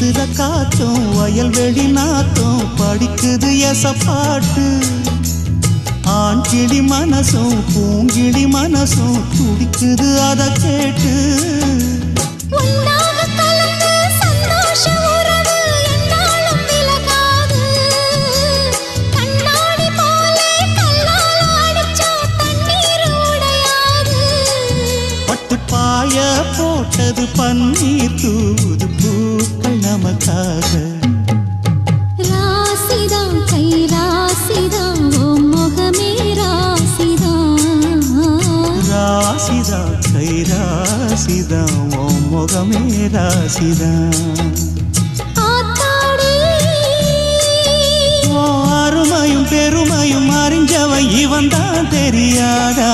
வீசுற காத்தும் வயல்வெளி நாத்தும் படிக்குது எசப்பாட்டு ஆண் கிளி மனசும் பூங்கிளி மனசும் துடிக்குது அத கேட்டு பாய போட்டது பன்னீர் தூது பூக்கள் நமக்காக ராசிதான் கை ராசிதான் ஓ முகமே ராசிதான் ராசிதான் கை ராசிதான் ஓ முகமே ராசிதான் அருமையும் பெருமையும் அறிஞ்சவன் இவன் தான் தெரியாதா